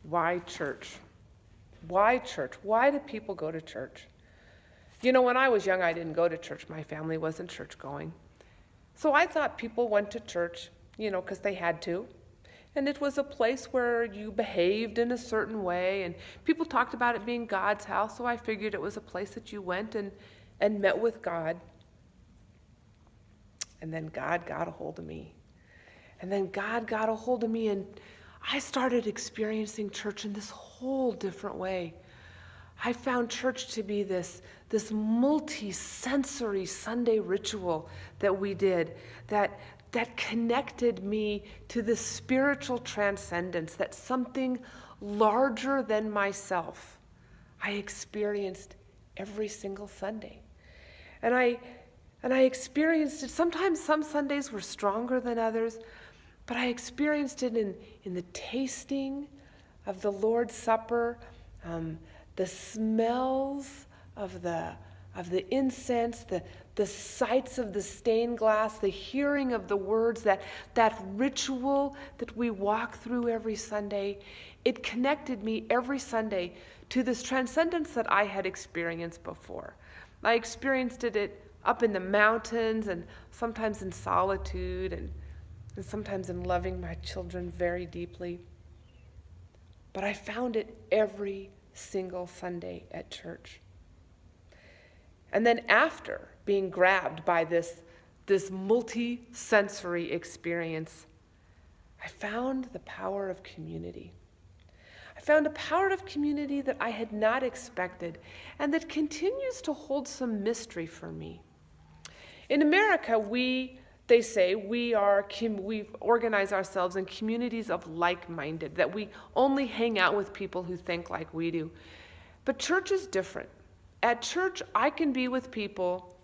Why church? Why church? Why do people go to church? When I was young, I didn't go to church. My family wasn't church going. So I thought people went to church, because they had to. And it was a place where you behaved in a certain way. And people talked about it being God's house. So I figured it was a place that you went and met with God. And then God got a hold of me. And I started experiencing church in this whole different way. I found church to be this multi-sensory Sunday ritual that we did that connected me to this spiritual transcendence, that something larger than myself I experienced every single Sunday. And I experienced it. Sometimes some Sundays were stronger than others, but I experienced it in the tasting of the Lord's Supper, the smells of the incense, the sights of the stained glass, the hearing of the words, that ritual that we walk through every Sunday. It connected me every Sunday to this transcendence that I had experienced before. I experienced it up in the mountains, and sometimes in solitude, and sometimes in loving my children very deeply. But I found it every single Sunday at church. And then after being grabbed by this multi-sensory experience, I found the power of community. I found a power of community that I had not expected and that continues to hold some mystery for me. In America, they say we organize ourselves in communities of like-minded, that we only hang out with people who think like we do. But church is different. At church, I can be with people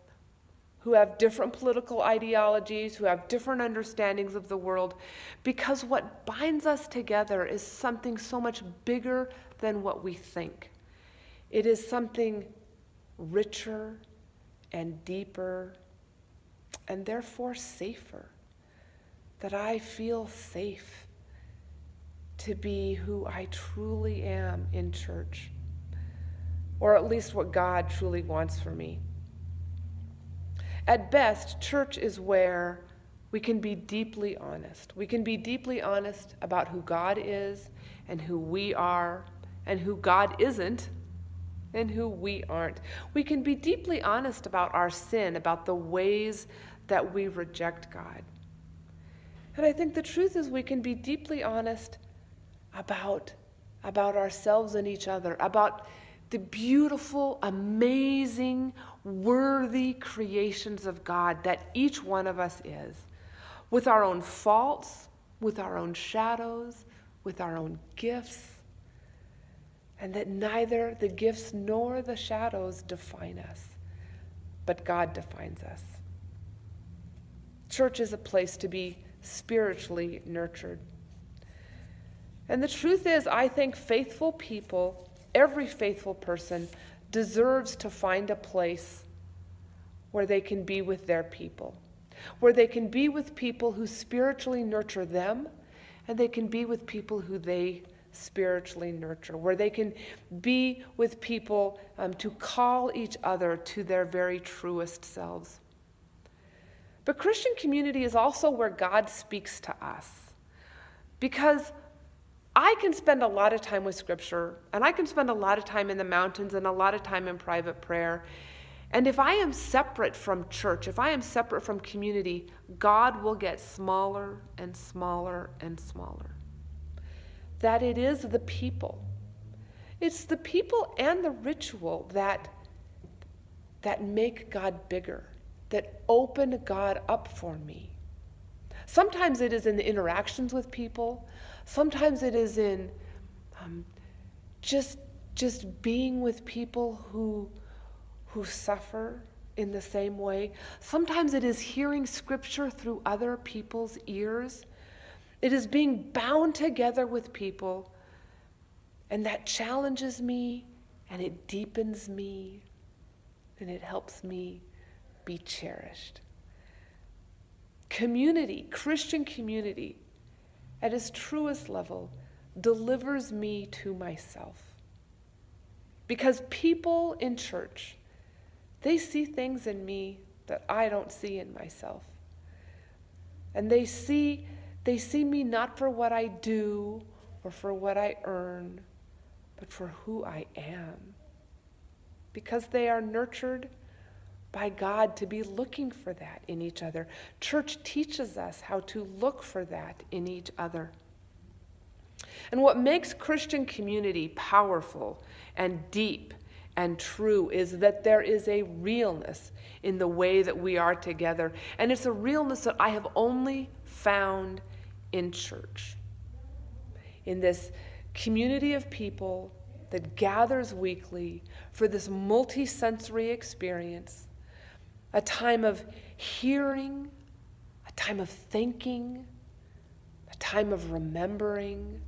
who have different political ideologies, who have different understandings of the world, because what binds us together is something so much bigger than what we think. It is something richer and deeper and therefore safer, that I feel safe to be who I truly am in church, or at least what God truly wants for me. At best, church is where we can be deeply honest. We can be deeply honest about who God is and who we are, and who God isn't and who we aren't. We can be deeply honest about our sin, about the ways that we reject God. And I think the truth is we can be deeply honest about ourselves and each other, about the beautiful, amazing, worthy creations of God that each one of us is, with our own faults, with our own shadows, with our own gifts, and that neither the gifts nor the shadows define us, but God defines us. Church is a place to be spiritually nurtured. And the truth is, I think faithful people, every faithful person, deserves to find a place where they can be with their people, where they can be with people who spiritually nurture them, and they can be with people who they spiritually nurture, where they can be with people to call each other to their very truest selves. But Christian community is also where God speaks to us, because I can spend a lot of time with Scripture, and I can spend a lot of time in the mountains and a lot of time in private prayer. And if I am separate from church, if I am separate from community, God will get smaller and smaller and smaller. That it is the people. It's the people and the ritual that make God bigger, that open God up for me. Sometimes it is in the interactions with people. Sometimes it is in just being with people who suffer in the same way. Sometimes it is hearing Scripture through other people's ears. It is being bound together with people, and that challenges me, and it deepens me, and it helps me be cherished. Community, Christian community, at its truest level, delivers me to myself. Because people in church, they see things in me that I don't see in myself. And they see me not for what I do or for what I earn, but for who I am. Because they are nurtured by God to be looking for that in each other. Church teaches us how to look for that in each other. And what makes Christian community powerful and deep and true is that there is a realness in the way that we are together. And it's a realness that I have only found in church. In this community of people that gathers weekly for this multi-sensory experience, a time of hearing, a time of thinking, a time of remembering,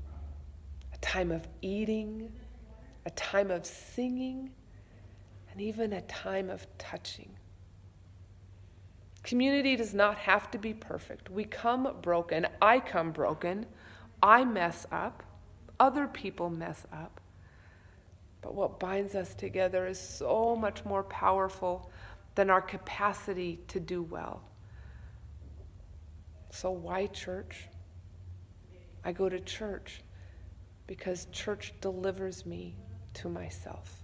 a time of eating, a time of singing, and even a time of touching. Community does not have to be perfect. We come broken. I come broken. I mess up. Other people mess up. But what binds us together is so much more powerful than our capacity to do well. So why church? I go to church because church delivers me to myself.